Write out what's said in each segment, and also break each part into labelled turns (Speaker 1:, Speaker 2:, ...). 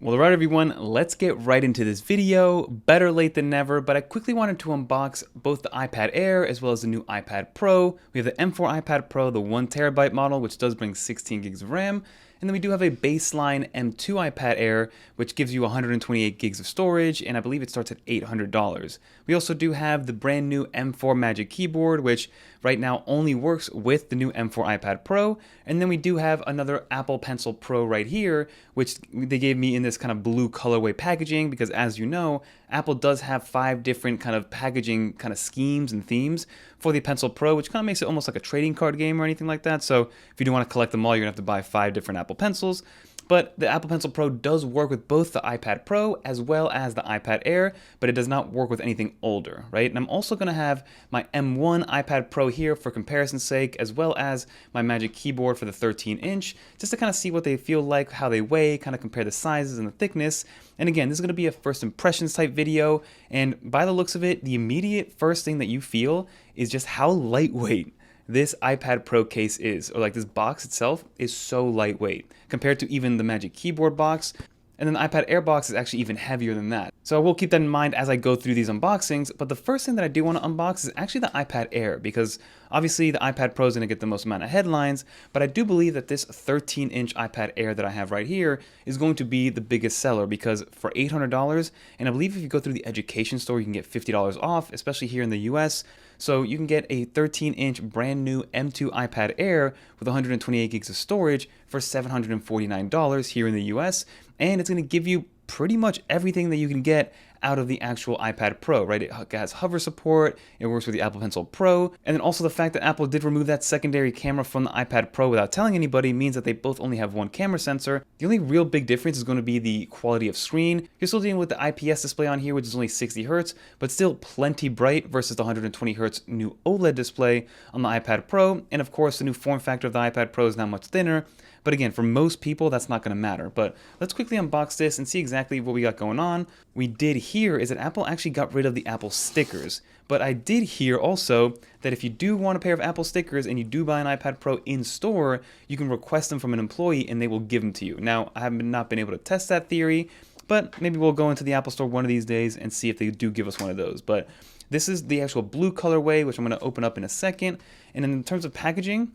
Speaker 1: Well, alright everyone, let's get right into this video. Better late than never, but I quickly wanted to unbox both the iPad Air as well as the new iPad Pro. We have the M4 iPad Pro, the 1TB model, which does bring 16 gigs of RAM. And then we do have a baseline M2 iPad Air, which gives you 128 gigs of storage, and I believe it starts at $800. We also do have the brand new M4 Magic Keyboard, which right now only works with the new M4 iPad Pro. And then we do have another Apple Pencil Pro right here, which they gave me in this kind of blue colorway packaging, because as you know, Apple does have 5 different kind of packaging kind of schemes and themes for the Pencil Pro, which kind of makes it almost like a trading card game or anything like that. So if you do want to collect them all, you're gonna have to buy 5 different Apple Pencils. But the Apple Pencil Pro does work with both the iPad Pro as well as the iPad Air, but it does not work with anything older, right? And I'm also going to have my M1 iPad Pro here for comparison's sake, as well as my Magic Keyboard for the 13-inch, just to kind of see what they feel like, how they weigh, kind of compare the sizes and the thickness. And again, this is going to be a first impressions type video, and by the looks of it, the immediate first thing that you feel is just how lightweight this iPad Pro case is, or like this box itself is so lightweight compared to even the Magic Keyboard box. And then the iPad Air box is actually even heavier than that. So I will keep that in mind as I go through these unboxings, but the first thing that I do want to unbox is actually the iPad Air, because obviously the iPad Pro is going to get the most amount of headlines, but I do believe that this 13-inch iPad Air that I have right here is going to be the biggest seller, because for $800, and I believe if you go through the education store, you can get $50 off, especially here in the US. So you can get a 13-inch brand new M2 iPad Air with 128 gigs of storage for $749 here in the US, and it's going to give you pretty much everything that you can get out of the actual iPad Pro, right? It has hover support, it works with the Apple Pencil Pro, and then also the fact that Apple did remove that secondary camera from the iPad Pro without telling anybody means that they both only have one camera sensor. The only real big difference is going to be the quality of screen. You're still dealing with the IPS display on here, which is only 60 Hz, but still plenty bright versus the 120 Hz new OLED display on the iPad Pro, and of course the new form factor of the iPad Pro is now much thinner. But again, for most people, that's not going to matter. But let's quickly unbox this and see exactly what we got going on. We did hear is that Apple actually got rid of the Apple stickers. But I did hear also that if you do want a pair of Apple stickers and you do buy an iPad Pro in store, you can request them from an employee and they will give them to you. Now, I have not been able to test that theory, but maybe we'll go into the Apple Store one of these days and see if they do give us one of those. But this is the actual blue colorway, which I'm going to open up in a second. And in terms of packaging,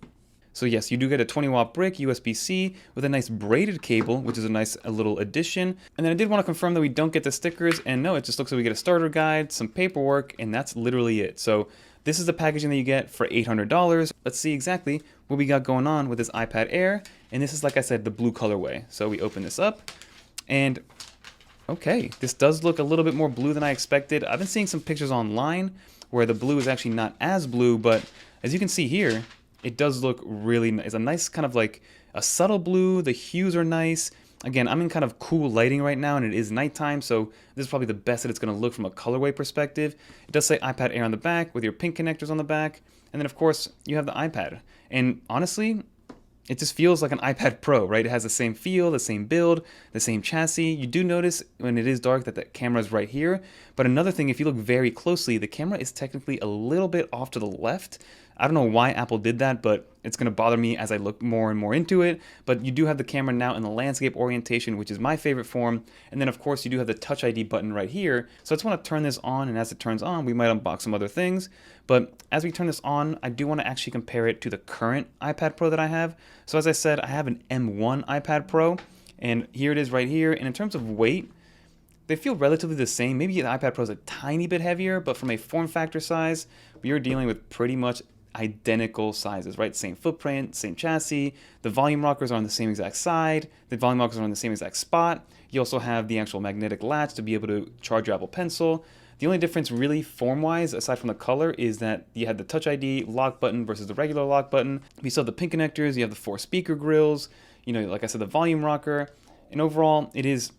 Speaker 1: so yes, you do get a 20-watt brick USB-C with a nice braided cable, which is a nice little addition. And then I did want to confirm that we don't get the stickers, and no, it just looks like we get a starter guide, some paperwork, and that's literally it. So this is the packaging that you get for $800. Let's see exactly what we got going on with this iPad Air. And this is, like I said, the blue colorway. So we open this up, and okay, this does look a little bit more blue than I expected. I've been seeing some pictures online where the blue is actually not as blue, but as you can see here, it does look really nice. It's a nice kind of like a subtle blue. The hues are nice. Again, I'm in kind of cool lighting right now, and it is nighttime, so this is probably the best that it's going to look from a colorway perspective. It does say iPad Air on the back with your pink connectors on the back, and then of course you have the iPad. And honestly, it just feels like an iPad Pro, right? It has the same feel, the same build, the same chassis. You do notice when it is dark that the camera is right here. But another thing, if you look very closely, the camera is technically a little bit off to the left. I don't know why Apple did that, but it's going to bother me as I look more and more into it. But you do have the camera now in the landscape orientation, which is my favorite form. And then, of course, you do have the Touch ID button right here. So I just want to turn this on, and as it turns on, we might unbox some other things. But as we turn this on, I do want to actually compare it to the current iPad Pro that I have. So as I said, I have an M1 iPad Pro, and here it is right here. And in terms of weight, they feel relatively the same. Maybe the iPad Pro is a tiny bit heavier, but from a form factor size, we are dealing with pretty much identical sizes, right? Same footprint, same chassis. The volume rockers are on the same exact side. The volume rockers are on the same exact spot. You also have the actual magnetic latch to be able to charge your Apple Pencil. The only difference really form-wise, aside from the color, is that you have the Touch ID lock button versus the regular lock button. You still have the pin connectors, you have the 4 speaker grills, you know, like I said, the volume rocker. And overall, it is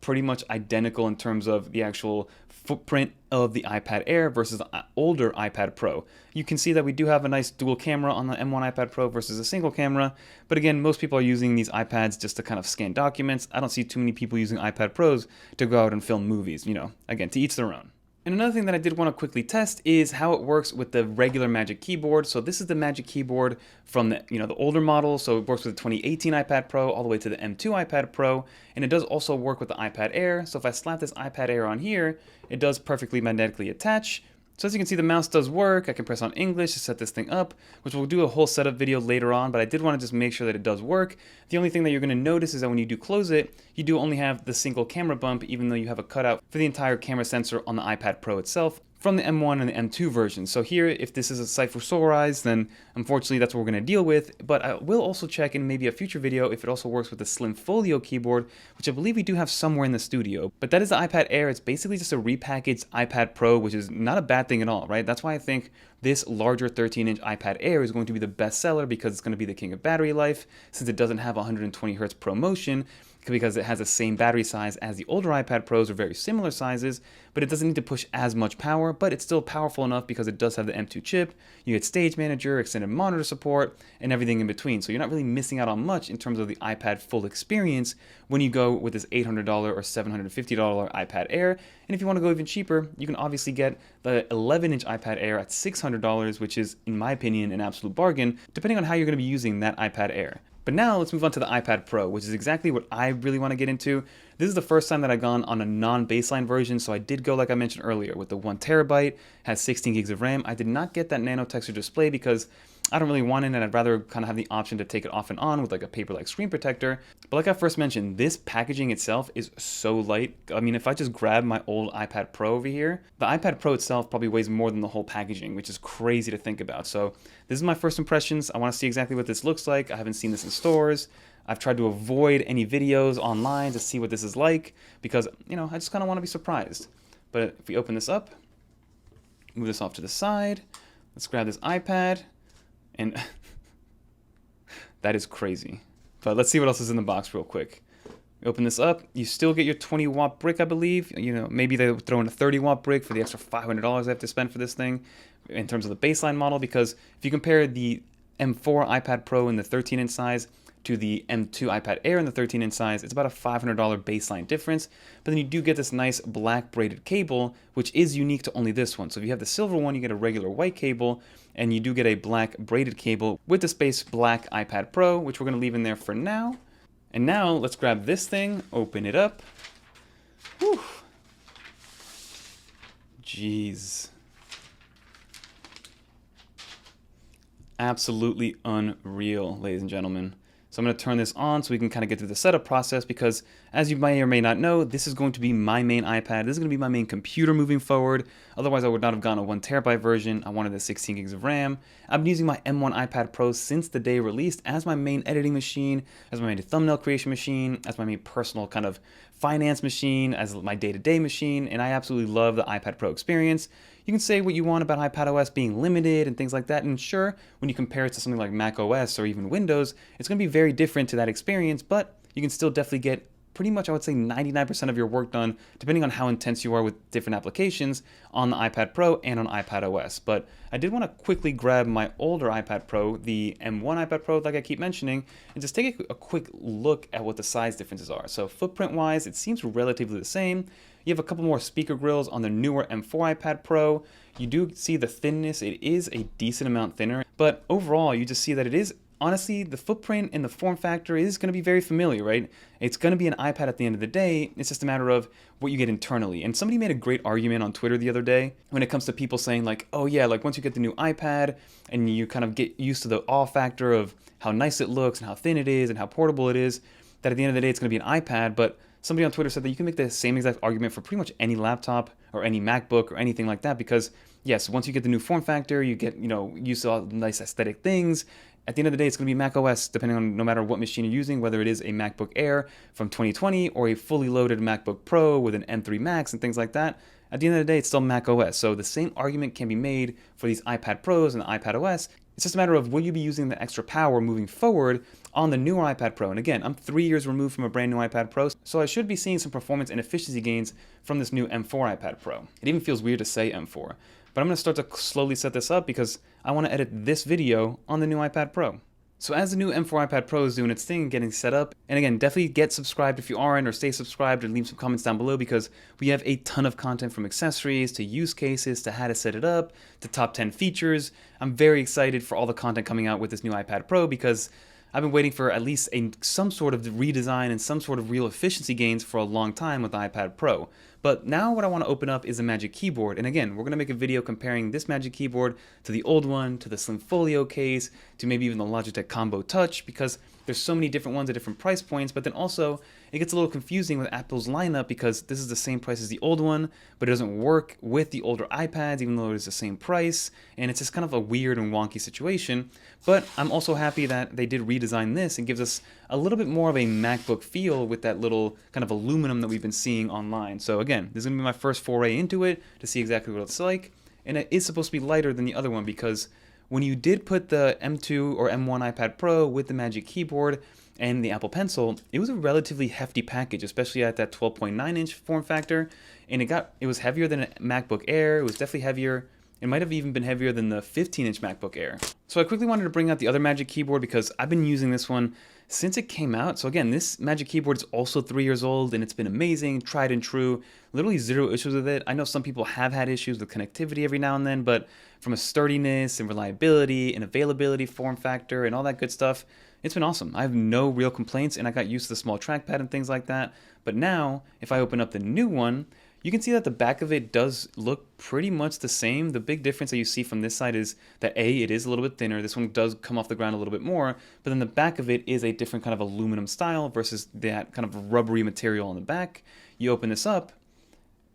Speaker 1: pretty much identical in terms of the actual footprint of the iPad Air versus the older iPad Pro. You can see that we do have a nice dual camera on the M1 iPad Pro versus a single camera, but again, most people are using these iPads just to kind of scan documents. I don't see too many people using iPad Pros to go out and film movies, you know, again, to each their own. And another thing that I did want to quickly test is how it works with the regular Magic Keyboard. So this is the Magic Keyboard from the the older model. So it works with the 2018 iPad Pro all the way to the M2 iPad Pro, and it does also work with the iPad Air. So if I slap this iPad Air on here, it does perfectly magnetically attach. So as you can see, the mouse does work. I can press on English to set this thing up, which we'll do a whole setup video later on, but I did want to just make sure that it does work. The only thing that you're going to notice is that when you do close it, you do only have the single camera bump, even though you have a cutout for the entire camera sensor on the iPad Pro itself from the M1 and the M2 version. So here, if this is a cipher solarized, then unfortunately that's what we're going to deal with. But I will also check in maybe a future video if it also works with the Slim Folio keyboard, which I believe we do have somewhere in the studio. But that is the iPad Air. It's basically just a repackaged iPad Pro, which is not a bad thing at all, right? That's why I think this larger 13-inch iPad Air is going to be the best seller, because it's going to be the king of battery life, since it doesn't have 120 hertz ProMotion, because it has the same battery size as the older iPad Pros, or very similar sizes, but it doesn't need to push as much power, but it's still powerful enough because it does have the M2 chip. You get Stage Manager, extended monitor support, and everything in between. So you're not really missing out on much in terms of the iPad full experience when you go with this $800 or $750 iPad Air. And if you want to go even cheaper, you can obviously get the 11-inch iPad Air at $600, which is, in my opinion, an absolute bargain, depending on how you're going to be using that iPad Air. But now let's move on to the iPad Pro, which is exactly what I really want to get into. This is the first time that I've gone on a non-baseline version, so I did go, like I mentioned earlier, with the 1 terabyte, has 16 gigs of RAM. I did not get that nano texture display because I don't really want it, and I'd rather kind of have the option to take it off and on with like a paper-like screen protector. But like I first mentioned, this packaging itself is so light. I mean, if I just grab my old iPad Pro over here, the iPad Pro itself probably weighs more than the whole packaging, which is crazy to think about. So this is my first impressions. I want to see exactly what this looks like. I haven't seen this in stores. I've tried to avoid any videos online to see what this is like because, I just kind of want to be surprised. But if we open this up, move this off to the side, let's grab this iPad, and that is crazy. But let's see what else is in the box real quick. Open this up, you still get your 20-watt brick, I believe. Maybe they throw in a 30-watt brick for the extra $500 I have to spend for this thing in terms of the baseline model, because if you compare the M4 iPad Pro in the 13-inch size to the M2 iPad Air in the 13-inch size, it's about a $500 baseline difference. But then you do get this nice black braided cable, which is unique to only this one. So if you have the silver one, you get a regular white cable, and you do get a black braided cable with the space black iPad Pro, which we're going to leave in there for now. And now let's grab this thing, open it up. Whew. Jeez. Absolutely unreal, ladies and gentlemen. So I'm going to turn this on so we can kind of get through the setup process, because as you may or may not know, this is going to be my main iPad. This is going to be my main computer moving forward. Otherwise, I would not have gotten a 1 terabyte version. I wanted the 16 gigs of RAM. I've been using my M1 iPad Pro since the day released as my main editing machine, as my main thumbnail creation machine, as my main personal kind of finance machine, as my day-to-day machine, and I absolutely love the iPad Pro experience. You can say what you want about iPadOS being limited and things like that, and sure, when you compare it to something like macOS or even Windows, it's going to be very different to that experience, but you can still definitely get pretty much, I would say, 99% of your work done, depending on how intense you are with different applications on the iPad Pro and on iPadOS. But I did want to quickly grab my older iPad Pro, the M1 iPad Pro, like I keep mentioning, and just take a quick look at what the size differences are. So footprint-wise, it seems relatively the same. You have a couple more speaker grills on the newer M4 iPad Pro. You do see the thinness. It is a decent amount thinner, but overall, you just see that it is, honestly, the footprint and the form factor is going to be very familiar, right? It's going to be an iPad at the end of the day. It's just a matter of what you get internally. And somebody made a great argument on Twitter the other day when it comes to people saying like, oh yeah, like once you get the new iPad and you kind of get used to the awe factor of how nice it looks and how thin it is and how portable it is, that at the end of the day, it's going to be an iPad. But somebody on Twitter said that you can make the same exact argument for pretty much any laptop or any MacBook or anything like that, because yes, once you get the new form factor, you get, used to all the nice aesthetic things. At the end of the day, it's going to be macOS, depending on no matter what machine you're using, whether it is a MacBook Air from 2020 or a fully loaded MacBook Pro with an M3 Max and things like that. At the end of the day, it's still macOS. So the same argument can be made for these iPad Pros and the iPadOS. It's just a matter of will you be using the extra power moving forward on the newer iPad Pro. And again, I'm 3 years removed from a brand new iPad Pro, so I should be seeing some performance and efficiency gains from this new M4 iPad Pro. It even feels weird to say M4. But I'm going to start to slowly set this up because I want to edit this video on the new iPad Pro. So as the new M4 iPad Pro is doing its thing, getting set up, and again, definitely get subscribed if you aren't, or stay subscribed, or leave some comments down below, because we have a ton of content, from accessories to use cases to how to set it up to top 10 features. I'm very excited for all the content coming out with this new iPad Pro, because I've been waiting for at least some sort of redesign and some sort of real efficiency gains for a long time with the iPad Pro. But now what I want to open up is a Magic Keyboard. And again, we're going to make a video comparing this Magic Keyboard to the old one, to the Slim Folio case, to maybe even the Logitech Combo Touch, because there's so many different ones at different price points. But then also, it gets a little confusing with Apple's lineup, because this is the same price as the old one, but it doesn't work with the older iPads, even though it is the same price. And it's just kind of a weird and wonky situation. But I'm also happy that they did redesign this and gives us a little bit more of a MacBook feel with that little kind of aluminum that we've been seeing online. So again, this is going to be my first foray into it to see exactly what it's like. And it is supposed to be lighter than the other one, because when you did put the M2 or M1 iPad Pro with the Magic Keyboard and the Apple Pencil, it was a relatively hefty package, especially at that 12.9-inch form factor. And it was heavier than a MacBook Air. It was definitely heavier. It might have even been heavier than the 15-inch MacBook Air. So I quickly wanted to bring out the other Magic Keyboard, because I've been using this one since it came out. So again, this Magic Keyboard is also 3 years old, and it's been amazing, tried and true, literally zero issues with it. I know some people have had issues with connectivity every now and then, but from a sturdiness and reliability and availability, form factor, and all that good stuff, it's been awesome. I have no real complaints, and I got used to the small trackpad and things like that. But now, if I open up the new one, you can see that the back of it does look pretty much the same. The big difference that you see from this side is that it is a little bit thinner. This one does come off the ground a little bit more, but then the back of it is a different kind of aluminum style versus that kind of rubbery material on the back. You open this up,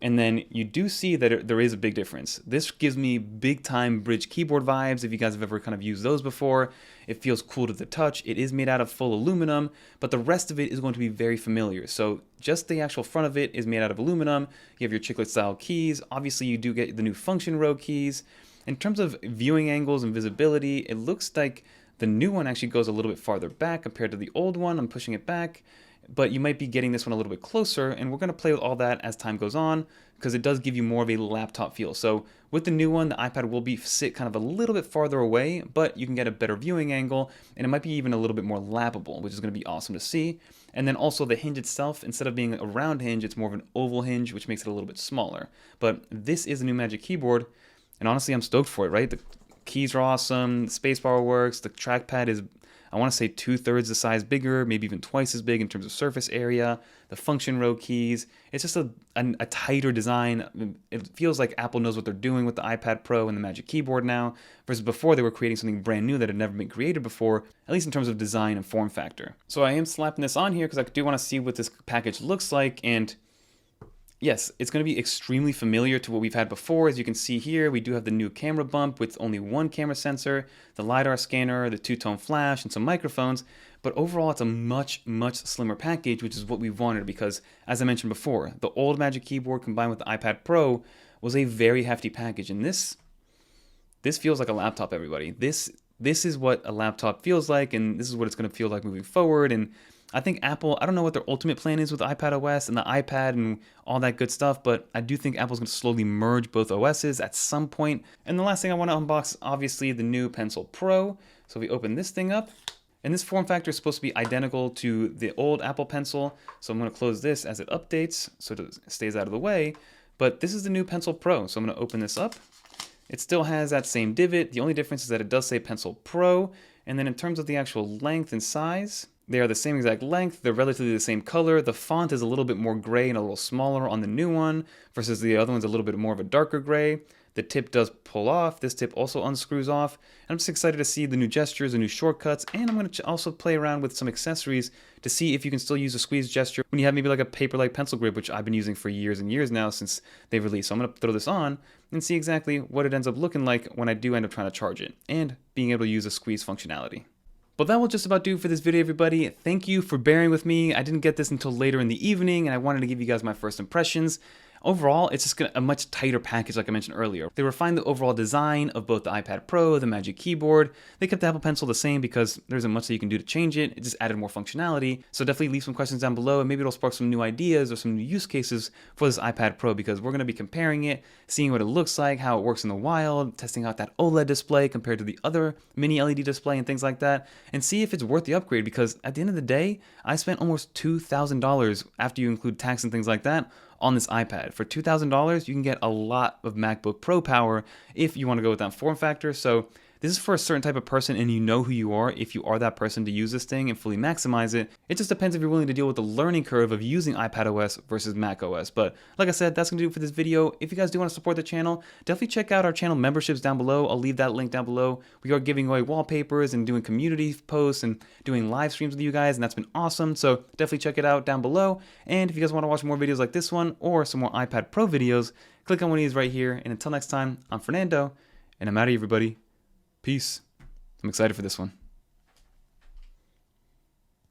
Speaker 1: and then you do see that there is a big difference. This gives me big time bridge keyboard vibes, if you guys have ever kind of used those before. It feels cool to the touch. It is made out of full aluminum, but the rest of it is going to be very familiar. So just the actual front of it is made out of aluminum. You have your chiclet style keys. Obviously you do get the new function row keys. In terms of viewing angles and visibility, it looks like the new one actually goes a little bit farther back compared to the old one. I'm pushing it back, but you might be getting this one a little bit closer, and we're going to play with all that as time goes on, because it does give you more of a laptop feel. So with the new one, the iPad will sit kind of a little bit farther away, but you can get a better viewing angle, and it might be even a little bit more lappable, which is going to be awesome to see. And then also the hinge itself, instead of being a round hinge, it's more of an oval hinge, which makes it a little bit smaller. But this is the new Magic Keyboard, and honestly, I'm stoked for it, right? The keys are awesome, the spacebar works, the trackpad is, I want to say, 2/3 the size bigger, maybe even twice as big in terms of surface area. The function row keys, it's just a tighter design. It feels like Apple knows what they're doing with the iPad Pro and the Magic Keyboard now, versus before they were creating something brand new that had never been created before, at least in terms of design and form factor. So I am slapping this on here because I do want to see what this package looks like, and yes, it's going to be extremely familiar to what we've had before. As you can see here, we do have the new camera bump with only one camera sensor, the LiDAR scanner, the two-tone flash, and some microphones. But overall, it's a much, much slimmer package, which is what we wanted, because, as I mentioned before, the old Magic Keyboard combined with the iPad Pro was a very hefty package. And this feels like a laptop, everybody. This is what a laptop feels like, and this is what it's going to feel like moving forward. And I think Apple, I don't know what their ultimate plan is with iPad OS and the iPad and all that good stuff, but I do think Apple's going to slowly merge both OSs at some point. And the last thing I want to unbox, obviously, the new Pencil Pro. So we open this thing up, and this form factor is supposed to be identical to the old Apple Pencil. So I'm going to close this as it updates so it stays out of the way. But this is the new Pencil Pro. So I'm going to open this up. It still has that same divot. The only difference is that it does say Pencil Pro. And then in terms of the actual length and size, they are the same exact length, they're relatively the same color. The font is a little bit more gray and a little smaller on the new one, versus the other one's a little bit more of a darker gray. The tip does pull off, this tip also unscrews off. And I'm just excited to see the new gestures, the new shortcuts, and I'm going to also play around with some accessories to see if you can still use a squeeze gesture when you have maybe like a paper-like pencil grip, which I've been using for years and years now since they've released. So I'm going to throw this on and see exactly what it ends up looking like when I do end up trying to charge it, and being able to use a squeeze functionality. But that will just about do for this video, everybody. Thank you for bearing with me. I didn't get this until later in the evening, and I wanted to give you guys my first impressions. Overall, it's just a much tighter package like I mentioned earlier. They refined the overall design of both the iPad Pro, the Magic Keyboard. They kept the Apple Pencil the same because there isn't much that you can do to change it. It just added more functionality. So definitely leave some questions down below and maybe it'll spark some new ideas or some new use cases for this iPad Pro because we're going to be comparing it, seeing what it looks like, how it works in the wild, testing out that OLED display compared to the other mini LED display and things like that, and see if it's worth the upgrade because at the end of the day, I spent almost $2,000 after you include tax and things like that on this iPad. For $2,000, you can get a lot of MacBook Pro power if you want to go with that form factor. So this is for a certain type of person and you know who you are if you are that person to use this thing and fully maximize it. It just depends if you're willing to deal with the learning curve of using iPadOS versus macOS. But like I said, that's going to do it for this video. If you guys do want to support the channel, definitely check out our channel memberships down below. I'll leave that link down below. We are giving away wallpapers and doing community posts and doing live streams with you guys, and that's been awesome. So definitely check it out down below. And if you guys want to watch more videos like this one or some more iPad Pro videos, click on one of these right here. And until next time, I'm Fernando, and I'm out of here, everybody. Peace. I'm excited for this one.